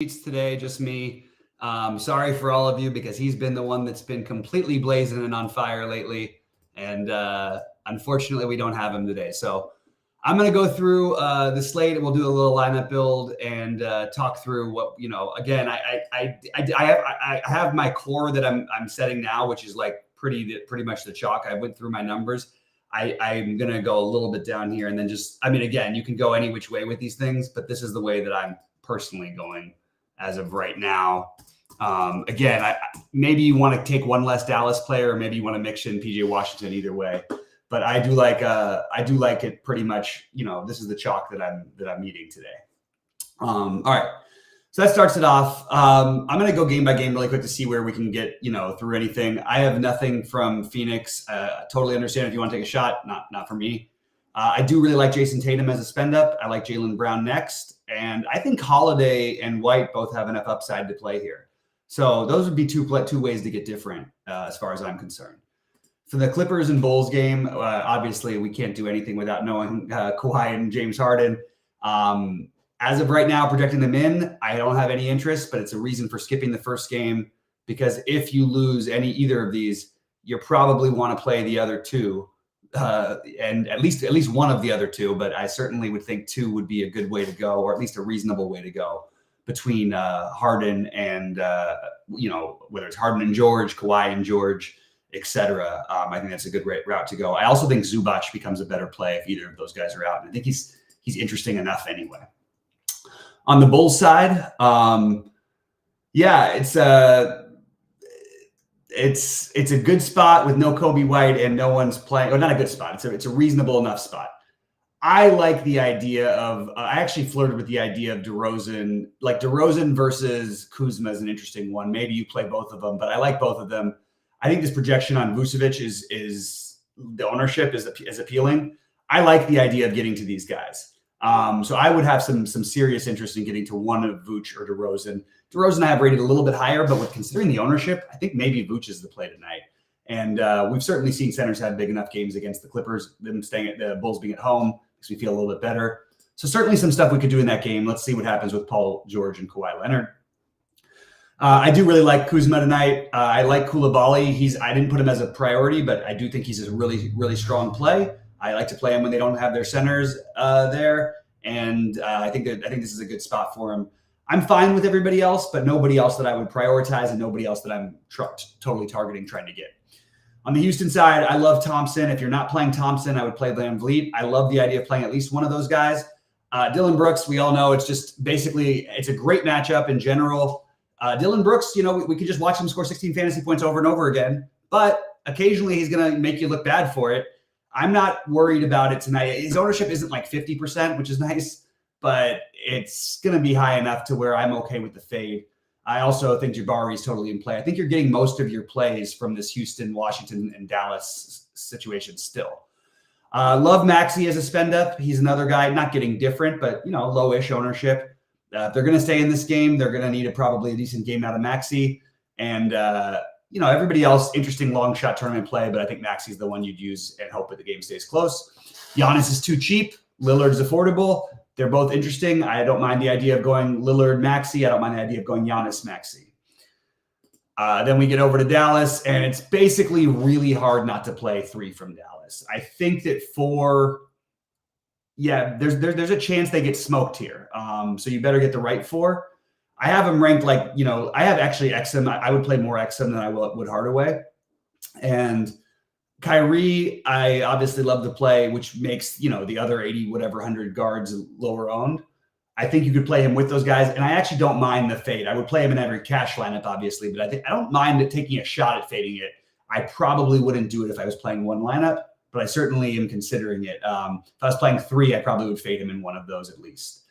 Today, just me. Sorry for all of you because he's been the one that's been completely blazing and on fire lately. And unfortunately, we don't have him today. So I'm going to go through the slate and we'll do a little lineup build and talk through what, again, I have my core that I'm setting now, which is like pretty much the chalk. I went through my numbers. I'm going to go a little bit down here and then again, you can go any which way with these things, but this is the way that I'm personally going as of right now. Again, maybe you want to take one less Dallas player, or maybe you want to mix in PJ Washington. Either way, but I do like it pretty much. This is the chalk that I'm eating today. All right, so that starts it off. I'm going to go game by game really quick to see where we can get through anything. I have nothing from Phoenix. Totally understand if you want to take a shot. Not for me. I do really like Jason Tatum as a spend up. I like Jaylen Brown next. And I think Holiday and White both have enough upside to play here. So those would be two ways to get different as far as I'm concerned. For the Clippers and Bulls game, obviously we can't do anything without knowing Kawhi and James Harden. As of right now, projecting them in, I don't have any interest, but it's a reason for skipping the first game because if you lose either of these, you probably want to play the other two. And at least one of the other two, but I certainly would think two would be a good way to go, or at least a reasonable way to go between Harden and whether it's Harden and George, Kawhi and George, etc. I think that's a good route to go. I also think Zubac becomes a better play if either of those guys are out, and I think he's interesting enough anyway. On the Bulls side, it's a good spot with no Kobe White and no one's playing. Or not a good spot. It's a reasonable enough spot. I like the idea of. I actually flirted with the idea of DeRozan. Like DeRozan versus Kuzma is an interesting one. Maybe you play both of them, but I like both of them. I think this projection on Vucevic is the ownership is appealing. I like the idea of getting to these guys. So I would have some serious interest in getting to one of Vooch or DeRozan. DeRozan I have rated a little bit higher, but with considering the ownership, I think maybe Vooch is the play tonight. And we've certainly seen centers have big enough games against the Clippers. Them staying at the Bulls being at home makes me feel a little bit better. So certainly some stuff we could do in that game. Let's see what happens with Paul George and Kawhi Leonard. I do really like Kuzma tonight. I like Koulibaly. I didn't put him as a priority, but I do think he's a really, really strong play. I like to play him when they don't have their centers there, and I think this is a good spot for him. I'm fine with everybody else, but nobody else that I would prioritize and nobody else that I'm totally targeting trying to get. On the Houston side, I love Thompson. If you're not playing Thompson, I would play Van Vliet. I love the idea of playing at least one of those guys. Dillon Brooks, we all know it's a great matchup in general. Dillon Brooks, we could just watch him score 16 fantasy points over and over again, but occasionally he's going to make you look bad for it. I'm not worried about it tonight. His ownership isn't like 50%, which is nice, but it's going to be high enough to where I'm okay with the fade. I also think Jabari is totally in play. I think you're getting most of your plays from this Houston, Washington, and Dallas situation still. Love Maxey as a spend up. He's another guy, not getting different, but low-ish ownership. If they're going to stay in this game, they're going to need probably a decent game out of Maxey. And everybody else, interesting long shot tournament play, but I think Maxey's the one you'd use and hope that the game stays close. Giannis is too cheap. Lillard's affordable. They're both interesting. I don't mind the idea of going Lillard Maxey. I don't mind the idea of going Giannis Maxey. Then we get over to Dallas, and it's basically really hard not to play 3 from Dallas. I think that 4, there's a chance they get smoked here. So you better get the right 4. I have them ranked I have actually Exum. I would play more Exum than I would Hardaway. And Kyrie, I obviously love the play, which makes, the other 80, 100 guards lower owned. I think you could play him with those guys. And I actually don't mind the fade. I would play him in every cash lineup, obviously, but I don't mind taking a shot at fading it. I probably wouldn't do it if I was playing one lineup, but I certainly am considering it. If I was playing 3, I probably would fade him in one of those at least.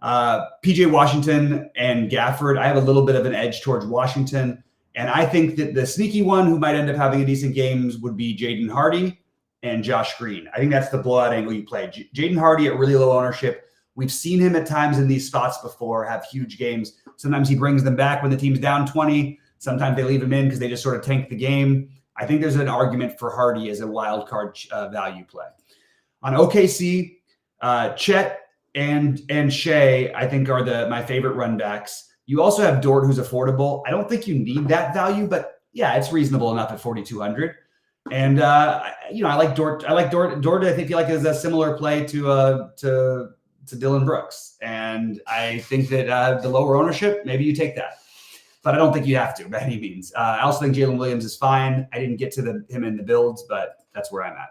PJ Washington and Gafford, I have a little bit of an edge towards Washington. And I think that the sneaky one who might end up having a decent games would be Jaden Hardy and Josh Green. I think that's the blowout angle you play. Jaden Hardy at really low ownership. We've seen him at times in these spots before have huge games. Sometimes he brings them back when the team's down 20. Sometimes they leave him in because they just sort of tank the game. I think there's an argument for Hardy as a wild card value play. On OKC, Chet and Shea, I think, are my favorite run backs. You also have Dort, who's affordable. I don't think you need that value, but yeah, it's reasonable enough at 4,200. And I like Dort. I like Dort. Dort, I think, is a similar play to Dylan Brooks, and I think that the lower ownership, maybe you take that, but I don't think you have to by any means. I also think Jalen Williams is fine. I didn't get to him in the builds, but that's where I'm at.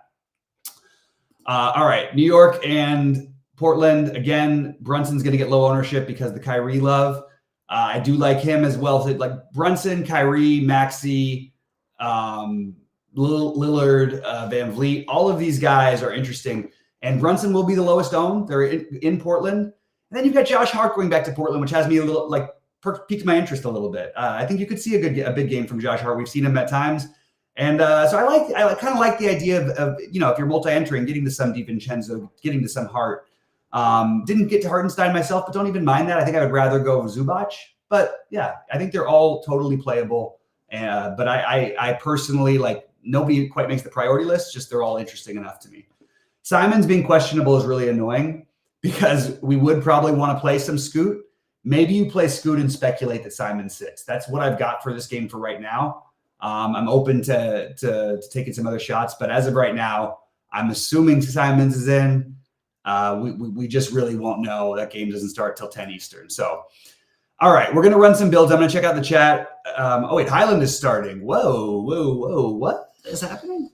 All right, New York and Portland again. Brunson's going to get low ownership because the Kyrie love. I do like him as well. So like Brunson, Kyrie, Maxey, Lillard, Van Vliet, all of these guys are interesting. And Brunson will be the lowest owned. They're in Portland. And then you've got Josh Hart going back to Portland, which has me a little piqued my interest a little bit. I think you could see a big game from Josh Hart. We've seen him at times. And so I kind of like the idea of if you're multi-entering, getting to some DiVincenzo, getting to some Hart. Didn't get to Hartenstein myself, but don't even mind that. I think I would rather go Zubac. But yeah, I think they're all totally playable. But I personally, nobody quite makes the priority list. Just they're all interesting enough to me. Simons being questionable is really annoying because we would probably want to play some Scoot. Maybe you play Scoot and speculate that Simons sits. That's what I've got for this game for right now. I'm open to taking some other shots, but as of right now, I'm assuming Simons is in. We just really won't know. That game doesn't start till 10 Eastern. So, all right, we're going to run some builds. I'm going to check out the chat. Oh, wait, Highland is starting. Whoa. What is happening?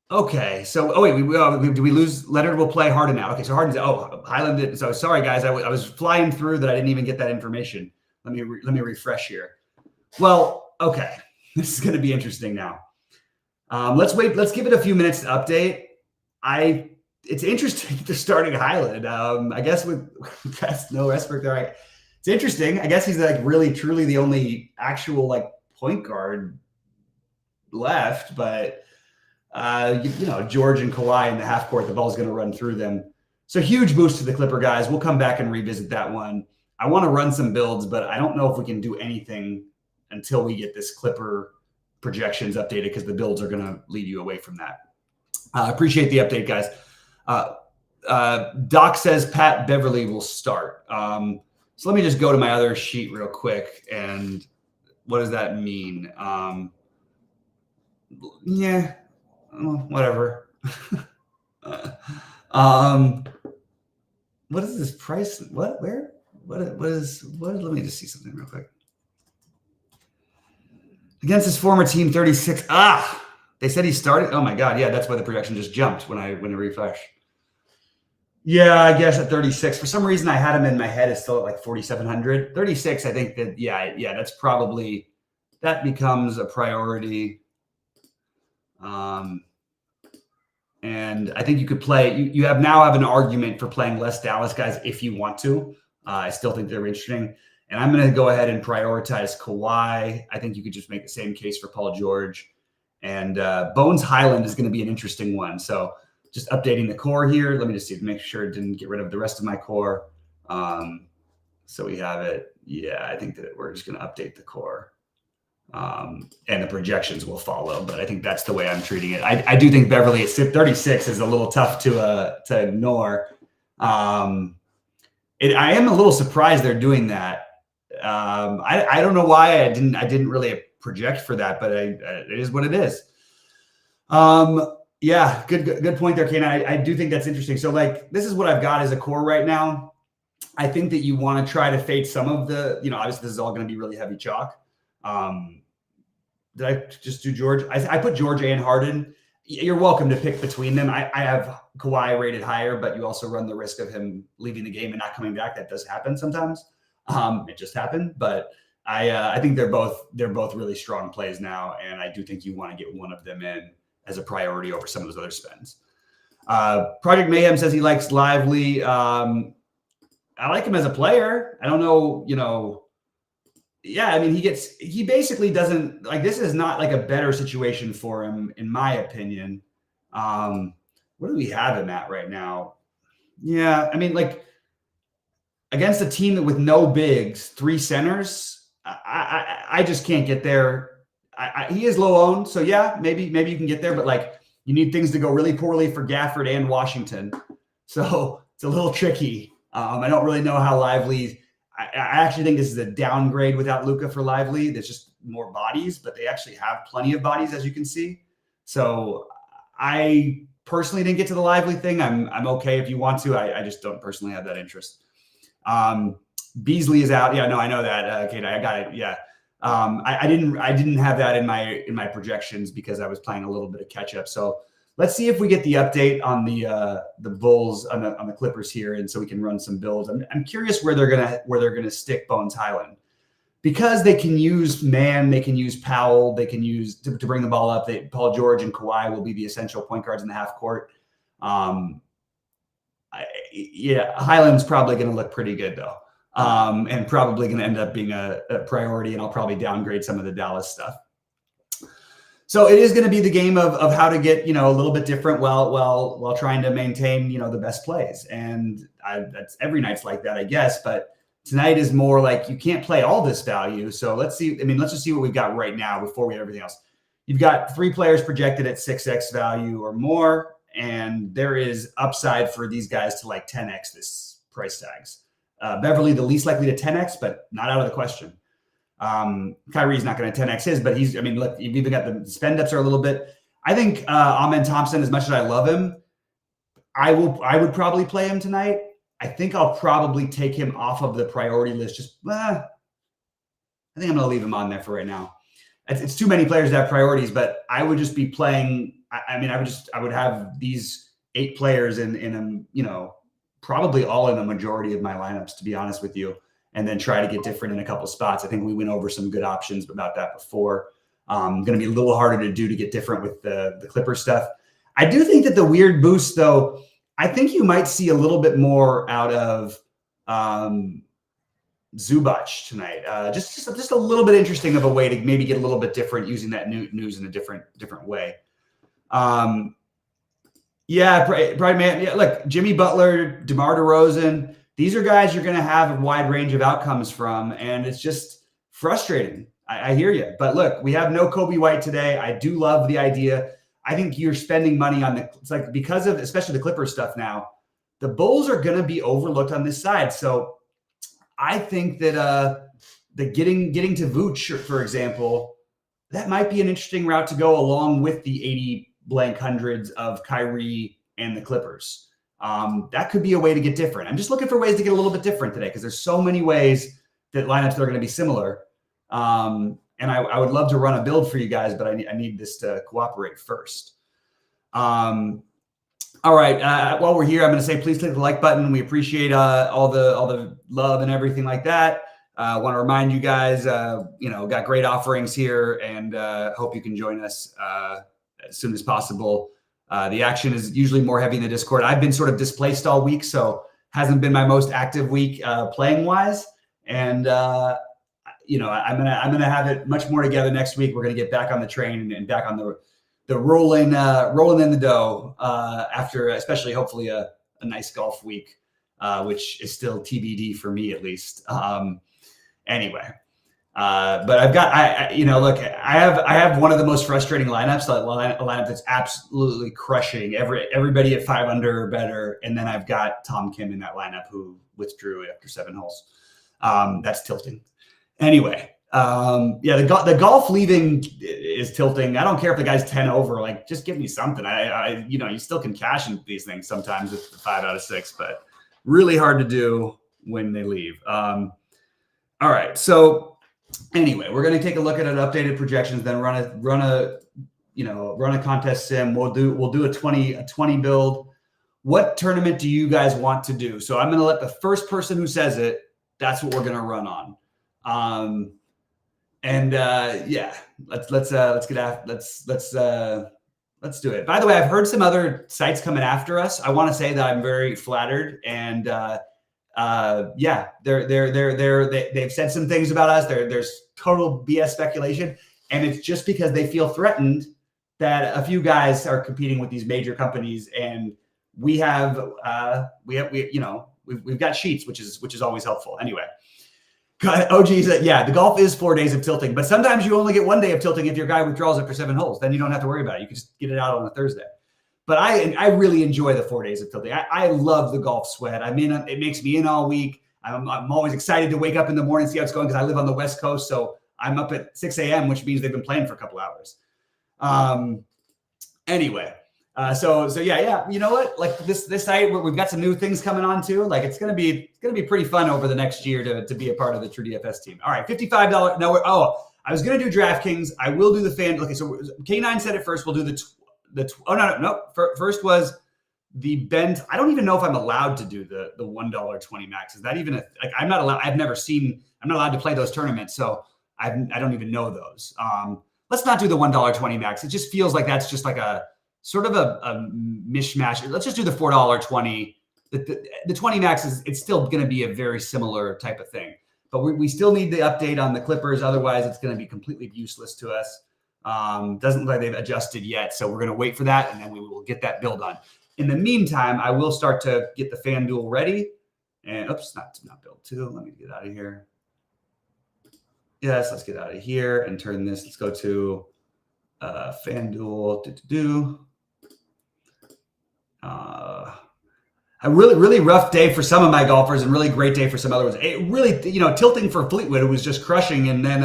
Okay, so, did we lose? Leonard will play Harden now. Okay, so Harden's, Highland did. So, sorry, guys. I was flying through that. I didn't even get that information. Let me refresh here. Well, okay, this is going to be interesting now. Let's wait. Let's give it a few minutes to update. It's interesting they're starting Highland. I guess with no Westbrook there. It's interesting. I guess he's really truly the only actual point guard left. But George and Kawhi in the half court, the ball's going to run through them. So huge boost to the Clipper guys. We'll come back and revisit that one. I want to run some builds, but I don't know if we can do anything until we get this Clipper projections updated because the builds are going to lead you away from that. Appreciate the update, guys. Doc says Pat Beverly will start. So let me just go to my other sheet real quick. And what does that mean? Yeah, well, whatever. What is this price? What? Where? What is? Let me just see something real quick. Against his former team, 36. They said he started. Oh my God. Yeah, that's why the projection just jumped when I refresh. Yeah, I guess at 36. For some reason, I had him in my head as still at 4,700. 36, I think that, yeah, that's probably, that becomes a priority. And I think you could play, you now have an argument for playing less Dallas guys if you want to. I still think they're interesting. And I'm going to go ahead and prioritize Kawhi. I think you could just make the same case for Paul George. And Bones Highland is going to be an interesting one. So just updating the core here. Let me just see to make sure it didn't get rid of the rest of my core. So we have it. Yeah, I think that we're just going to update the core. And the projections will follow. But I think that's the way I'm treating it. I do think Beverly at 36 is a little tough to ignore. I am a little surprised they're doing that. I don't know why I didn't really project for that, but it is what it is. Yeah, good point there, Kane. I do think that's interesting. So this is what I've got as a core right now. I think that you want to try to fade some of the, obviously this is all going to be really heavy chalk. Did I just do George? I put George and Harden. You're welcome to pick between them. I have Kawhi rated higher, but you also run the risk of him leaving the game and not coming back. That does happen sometimes. It just happened, but I think they're both really strong plays now, and I do think you want to get one of them in as a priority over some of those other spends. Project Mayhem says he likes Lively. I like him as a player. I don't know, yeah, I mean, he basically doesn't this is not a better situation for him, in my opinion. What do we have him at right now? Yeah, I mean, against a team that with no bigs, 3 centers, I just can't get there. He is low owned, so yeah, maybe you can get there, but you need things to go really poorly for Gafford and Washington, so it's a little tricky. I don't really know how Lively. I actually think this is a downgrade without Luka for Lively. There's just more bodies, but they actually have plenty of bodies, as you can see. So I personally didn't get to the Lively thing. I'm okay if you want to. I just don't personally have that interest. Beasley is out. Yeah, no, I know that. Kate, I got it. Yeah. I didn't have that in my projections because I was playing a little bit of catch up. So let's see if we get the update on the Bulls on the Clippers here, and so we can run some builds. I'm curious where they're gonna stick Bones Highland, because they can use Man, they can use Powell, they can use to bring the ball up. Paul George and Kawhi will be the essential point guards in the half court. Highland's probably going to look pretty good though. And probably going to end up being a priority, and I'll probably downgrade some of the Dallas stuff. So it is going to be the game of how to get, a little bit different while trying to maintain, the best plays. And that's every night's like that, I guess. But tonight is more like you can't play all this value. So let's see. Let's just see what we've got right now before we have everything else. You've got 3 players projected at 6x value or more, and there is upside for these guys to like 10x this price tags. Beverly, the least likely to 10x, but not out of the question. Kyrie's not going to 10x his, but look, you've even got the spend ups are a little bit. I think Amen Thompson, as much as I love him, I would probably play him tonight. I think I'll probably take him off of the priority list. I think I'm going to leave him on there for right now. It's too many players to have priorities, but I would just be playing. I would have these 8 players in probably all in the majority of my lineups, to be honest with you, and then try to get different in a couple spots. I think we went over some good options about that before. Going to be a little harder to do to get different with the Clippers stuff. I do think that the weird boost, though, I think you might see a little bit more out of Zubac tonight. Just a little bit interesting of a way to maybe get a little bit different using that news in a different way. Man. Yeah, look, Jimmy Butler, DeMar DeRozan, these are guys you're going to have a wide range of outcomes from, and it's just frustrating. I hear you. But look, we have no Kobe White today. I do love the idea. I think you're spending money on it's like, because of especially the Clippers stuff now, the Bulls are going to be overlooked on this side. So I think that the getting to Vooch, for example, that might be an interesting route to go along with the 80 blank hundreds of Kyrie and the Clippers. That could be a way to get different. I'm just looking for ways to get a little bit different today, because there's so many ways that lineups that are going to be similar. And I would love to run a build for you guys, but I need this to cooperate first. All right. While we're here, I'm going to say, please click the like button. We appreciate all the love and everything like that. I want to remind you guys, got great offerings here, and hope you can join us as soon as possible. The action is usually more heavy in the Discord. I've been sort of displaced all week, so hasn't been my most active week playing wise. And I'm gonna have it much more together next week. We're gonna get back on the train and back on the rolling in the dough after, especially hopefully a nice golf week, which is still TBD for me at least. Anyway. But I've got, I have one of the most frustrating lineups, a lineup that's absolutely crushing everybody at 5 under or better. And then I've got Tom Kim in that lineup who withdrew after 7 holes. That's tilting. Anyway, the golf leaving is tilting. I don't care if the guy's 10 over, like, just give me something. You still can cash in these things sometimes with the 5 out of 6, but really hard to do when they leave. All right. So, anyway, we're going to take a look at an updated projections, then run a contest sim. We'll do a 20 build. What tournament do you guys want to do? So I'm going to let the first person who says it, that's what we're going to run on. Let's do it. By the way, I've heard some other sites coming after us. I want to say that I'm very flattered, and they've said some things about us. There's total BS speculation, and it's just because they feel threatened that a few guys are competing with these major companies, and we've got sheets, which is always helpful. Anyway, OG said, the golf is 4 days of tilting, but sometimes you only get 1 day of tilting if your guy withdraws after 7 holes. Then you don't have to worry about it. You can just get it out on a Thursday. But I really enjoy the 4 days of tilting. I love the golf sweat. It makes me in all week. I'm always excited to wake up in the morning, see how it's going, because I live on the West Coast. So I'm up at 6 a.m., which means they've been playing for a couple hours. Anyway, so yeah. You know what? Like this site, we've got some new things coming on too. Like it's gonna be pretty fun over the next year to be a part of the TrueDFS team. All right, $55. No, I was gonna do DraftKings. I will do the fan. Okay, so K9 said it first. We'll do the. Oh no. First was the bend. I don't even know if I'm allowed to do the $1.20 max. Is that even like I'm not allowed? I'm not allowed to play those tournaments, so I don't even know those. Let's not do the $1.20 max. It just feels like that's just like a sort of a mishmash. Let's just do the $4.20. The 20 max it's still going to be a very similar type of thing, but we still need the update on the Clippers. Otherwise, it's going to be completely useless to us. Doesn't look like they've adjusted yet, so we're going to wait for that, and then we will get that build on. In the meantime, I will start to get the FanDuel ready. And oops, not build 2. Let me get out of here. Yes, let's get out of here and turn this. Let's go to FanDuel. A really rough day for some of my golfers and really great day for some other ones. It really, tilting for Fleetwood, it was just crushing, and then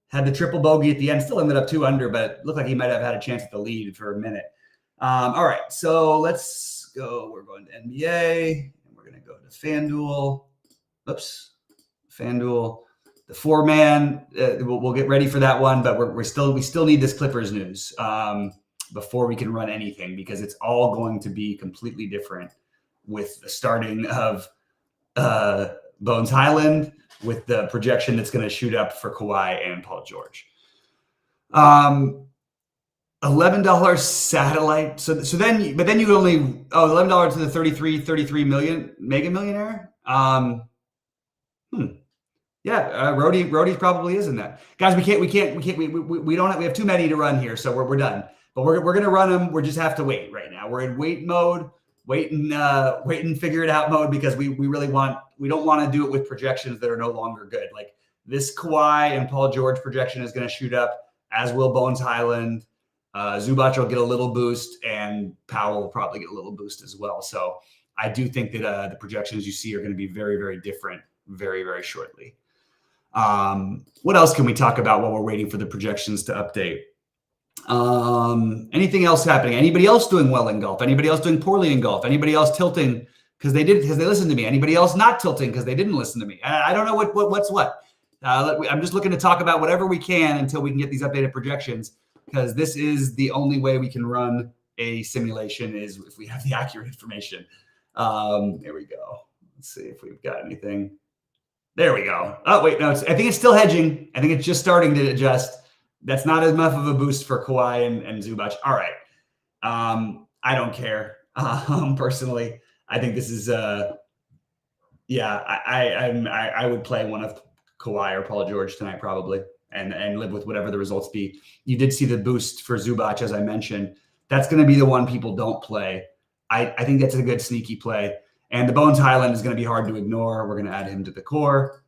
had the triple bogey at the end. Still ended up 2 under, but looked like he might have had a chance at the lead for a minute. All right, so let's go. We're going to NBA, and we're going to go to FanDuel. Oops, FanDuel. The 4-man, we'll get ready for that one, but we still need this Clippers news before we can run anything, because it's all going to be completely different with the starting of Bones Highland, with the projection that's going to shoot up for Kawhi and Paul George. $11 satellite. So then you only $11 to the 33 million mega millionaire. Yeah, Rhodey probably is in that. Guys, we have too many to run here, so we're done. But we're gonna run them. We just have to wait right now. We're in wait mode, wait and figure it out mode, because we don't want to do it with projections that are no longer good. Like this Kawhi and Paul George projection is gonna shoot up, as will Bones Highland. Zubac will get a little boost, and Powell will probably get a little boost as well. So I do think that the projections you see are going to be very, very different very, very shortly. What else can we talk about while we're waiting for the projections to update? Anything else happening? Anybody else doing well in golf? Anybody else doing poorly in golf? Anybody else tilting because they listened to me? Anybody else not tilting because they didn't listen to me? I don't know what's what. I'm just looking to talk about whatever we can until we can get these updated projections, because this is the only way we can run a simulation, is if we have the accurate information. There we go. Let's see if we've got anything. There we go. Oh, wait, no, I think it's still hedging. I think it's just starting to adjust. That's not as much of a boost for Kawhi and Zubac. All right. I don't care. Personally, I think this is, I would play one of Kawhi or Paul George tonight probably, and live with whatever the results be. You did see the boost for Zubac, as I mentioned. That's going to be the one people don't play. I think that's a good sneaky play. And the Bones Highland is going to be hard to ignore. We're going to add him to the core,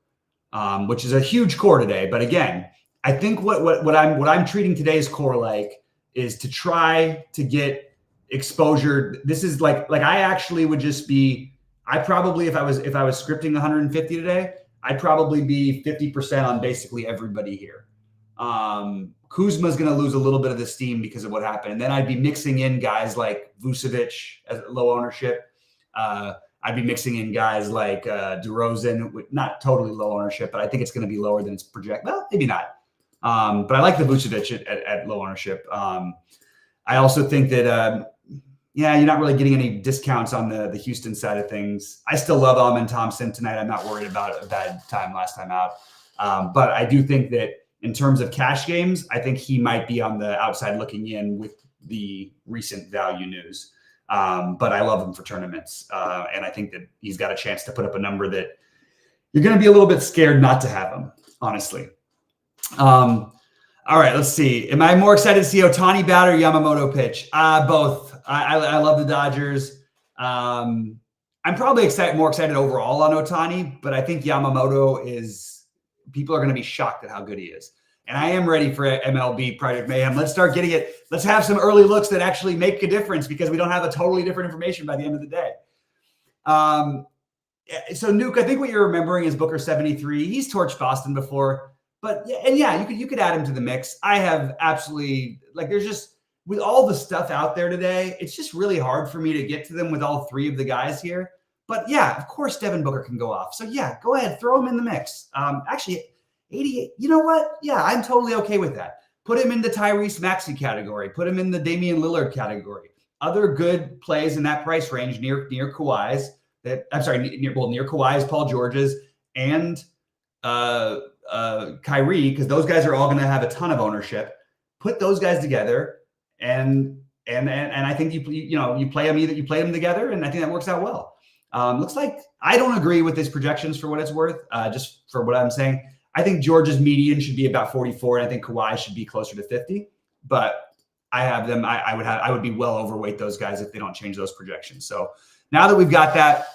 which is a huge core today. But again, I think what I'm treating today's core like is to try to get exposure. This is like I actually would just be. I probably, if I was scripting 150 today, I'd probably be 50% on basically everybody here. Kuzma's going to lose a little bit of the steam because of what happened. And then I'd be mixing in guys like Vucevic as low ownership. I'd be mixing in guys like DeRozan, with not totally low ownership, but I think it's going to be lower than it's projected. Well, maybe not. But I like the Vucevic at low ownership. I also think that, you're not really getting any discounts on the Houston side of things. I still love Amen Thompson tonight. I'm not worried about a bad time last time out. But I do think that in terms of cash games, I think he might be on the outside looking in with the recent value news. But I love him for tournaments. And I think that he's got a chance to put up a number that you're going to be a little bit scared not to have him, honestly. All right, let's see. Am I more excited to see Ohtani bat or Yamamoto pitch? Both. I love the Dodgers. I'm probably more excited overall on Ohtani, but I think Yamamoto people are going to be shocked at how good he is. And I am ready for MLB Project Mayhem. Let's start getting it. Let's have some early looks that actually make a difference, because we don't have a totally different information by the end of the day. So Nuke, I think what you're remembering is Booker 73. He's torched Boston before, but yeah, you could add him to the mix. I have absolutely there's just with all the stuff out there today, it's just really hard for me to get to them with all three of the guys here. But yeah, of course Devin Booker can go off. So yeah, go ahead, throw him in the mix. Actually, 88. You know what? Yeah, I'm totally okay with that. Put him in the Tyrese Maxey category. Put him in the Damian Lillard category. Other good plays in that price range near Kawhi's. Near Kawhi's, Paul George's, and Kyrie, because those guys are all going to have a ton of ownership. Put those guys together, and I think you play them together, and I think that works out well. Looks like I don't agree with his projections for what it's worth. Just for what I'm saying, I think George's median should be about 44, and I think Kawhi should be closer to 50. But I have them. I would be well overweight those guys if they don't change those projections. So now that we've got that.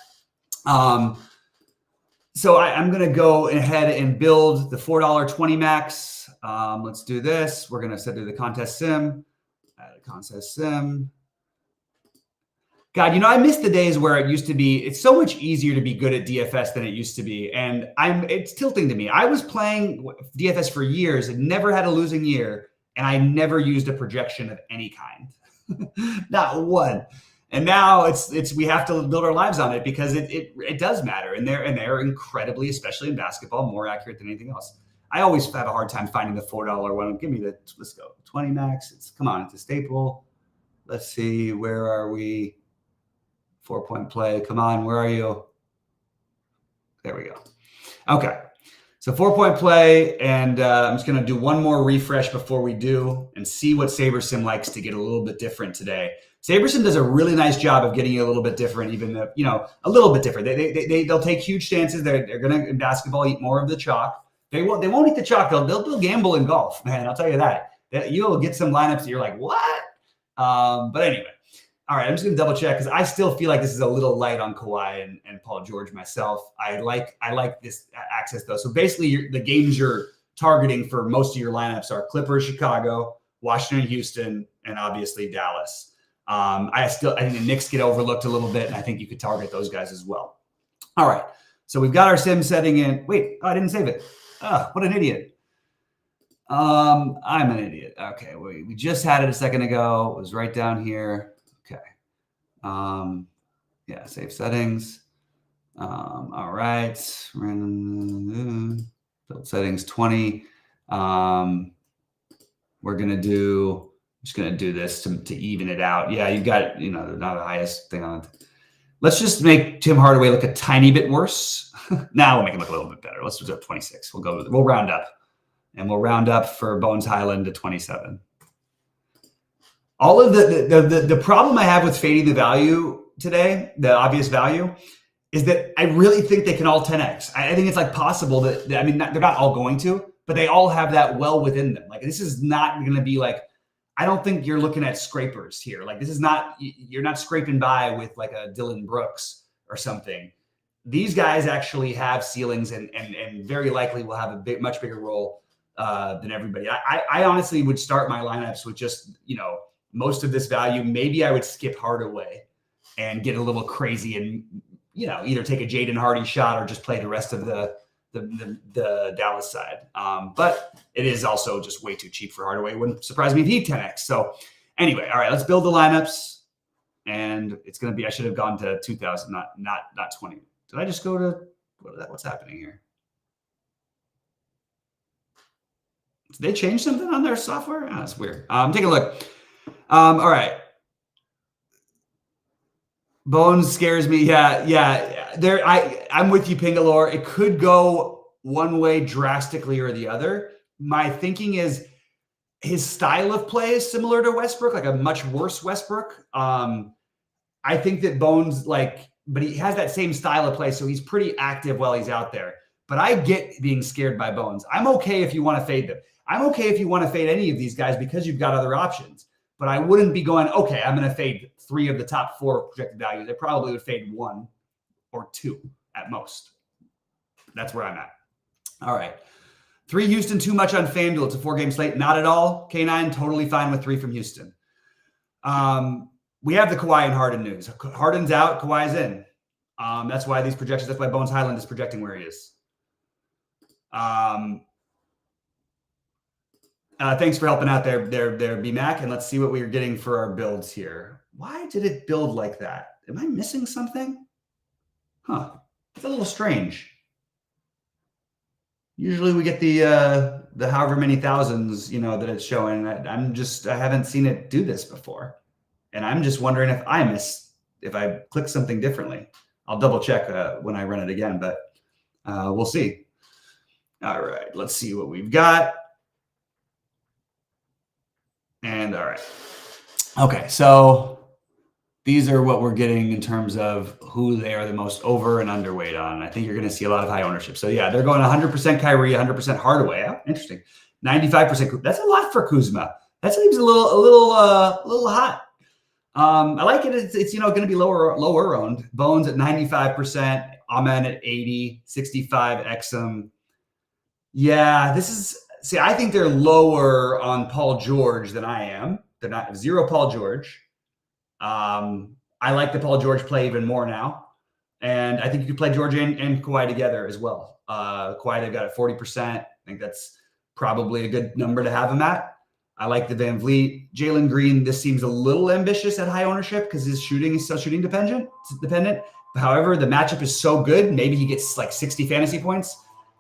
So I'm going to go ahead and build the $4.20 max. Let's do this. We're going to set to the contest sim. Add a contest sim. God, I miss the days where it used to be, it's so much easier to be good at DFS than it used to be. And it's tilting to me. I was playing DFS for years and never had a losing year. And I never used a projection of any kind. Not one. And now we have to build our lives on it because it does matter. And they're incredibly, especially in basketball, more accurate than anything else. I always have a hard time finding the $4 one. Give me let's go 20 max. Come on, it's a staple. Let's see, where are we? 4-point play. Come on, where are you? There we go. Okay. So 4-point play, and I'm just going to do one more refresh before we do and see what SaberSim likes to get a little bit different today. SaberSim does a really nice job of getting you a little bit different, even though, a little bit different. They'll take huge chances. They're going to, in basketball, eat more of the chalk. They won't eat the chalk. They'll gamble in golf, man. I'll tell you that. You'll get some lineups that you're like, what? But anyway. All right, I'm just going to double check because I still feel like this is a little light on Kawhi and Paul George myself. I like this access though. So basically, the games you're targeting for most of your lineups are Clippers, Chicago, Washington, Houston, and obviously Dallas. I think the Knicks get overlooked a little bit, and I think you could target those guys as well. All right, so we've got our sim setting in. Wait, I didn't save it. Oh, what an idiot. I'm an idiot. Okay, we just had it a second ago. It was right down here. Yeah, save settings. All right. Build settings 20. We're just gonna do this to even it out. Yeah, you've got, not the highest thing on it. Let's just make Tim Hardaway look a tiny bit worse. Now we'll make him look a little bit better. Let's do 26. We'll round up. And we'll round up for Bones Highland to 27. All of the problem I have with fading the value today, the obvious value, is that I really think they can all 10x. I think it's possible that they're not all going to, but they all have that well within them. This is not going to be I don't think you're looking at scrapers here. This is not, you're not scraping by with a Dylan Brooks or something. These guys actually have ceilings and very likely will have a much bigger role than everybody. I honestly would start my lineups with just, most of this value. Maybe I would skip Hardaway and get a little crazy and, either take a Jaden Hardy shot or just play the rest of the Dallas side. But it is also just way too cheap for Hardaway. It wouldn't surprise me if he 10x. So anyway, all right, let's build the lineups. And it's going to be, I should have gone to 2000, not 20. Did I just go to, what's happening here? Did they change something on their software? Oh, that's weird. Take a look. All right. Bones scares me. Yeah. I'm with you, Pingalore. It could go one way drastically or the other. My thinking is his style of play is similar to Westbrook, a much worse Westbrook. I think that Bones, but he has that same style of play, so he's pretty active while he's out there. But I get being scared by Bones. I'm okay if you want to fade them. I'm okay if you want to fade any of these guys because you've got other options. But I wouldn't be going, okay, I'm going to fade 3 of the top 4 projected values. I probably would fade 1 or 2 at most. That's where I'm at. All right. 3 Houston, too much on FanDuel. It's a 4-game slate. Not at all. K9, totally fine with 3 from Houston. We have the Kawhi and Harden news. Harden's out. Kawhi's in. That's why these projections, that's why Bones Highland is projecting where he is. Thanks for helping out there, BMAC. And let's see what we are getting for our builds here. Why did it build like that? Am I missing something? Huh. It's a little strange. Usually we get the however many thousands, that it's showing. I haven't seen it do this before. And I'm just wondering if I click something differently. I'll double check when I run it again, but we'll see. All right, let's see what we've got. And all right. Okay, so these are what we're getting in terms of who they are the most over and underweight on. I think you're going to see a lot of high ownership. So yeah, they're going 100% Kyrie, 100% Hardaway. Oh, interesting. 95%. That's a lot for Kuzma. That seems a little hot. I like it. It's going to be lower owned. Bones at 95%. Amen at 80, 65 Exum. Yeah, I think they're lower on Paul George than I am. They're not zero Paul George. I like the Paul George play even more now. And I think you could play George and Kawhi together as well. Kawhi, they've got at 40%. I think that's probably a good number to have him at. I like the Van Vliet. Jalen Green, this seems a little ambitious at high ownership because his shooting is so shooting dependent. However, the matchup is so good. Maybe he gets like 60 fantasy points.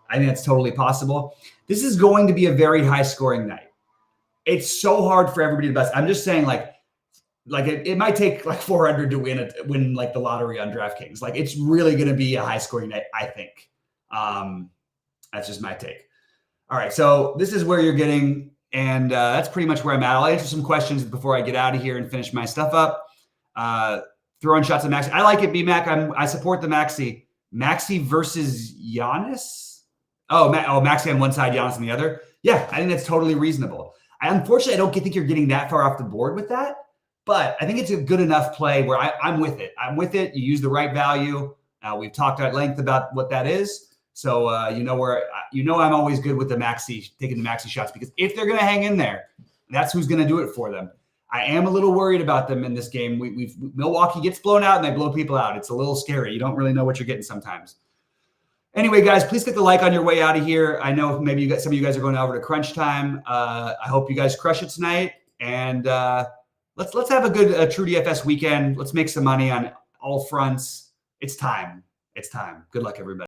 I think that's totally possible. This is going to be a very high scoring night. It's so hard for everybody to best. I'm just saying it might take like 400 to win like the lottery on DraftKings. Like it's really going to be a high scoring night, I think. That's just my take. All right. So this is where you're getting, and that's pretty much where I'm at. I'll answer some questions before I get out of here and finish my stuff up. Throwing shots at Maxi. I like it, BMAC. I support the Maxi. Maxi versus Giannis. Maxi on one side, Giannis on the other. Yeah, I think that's totally reasonable. Unfortunately, I don't think you're getting that far off the board with that, but I think it's a good enough play where I'm with it. I'm with it. You use the right value. We've talked at length about what that is. So I'm always good with the Maxi, taking the Maxi shots, because if they're going to hang in there, that's who's going to do it for them. I am a little worried about them in this game. Milwaukee gets blown out and they blow people out. It's a little scary. You don't really know what you're getting sometimes. Anyway, guys, please click the like on your way out of here. I know maybe some of you guys are going over to crunch time. I hope you guys crush it tonight. And let's have a good TrueDFS weekend. Let's make some money on all fronts. It's time. Good luck, everybody.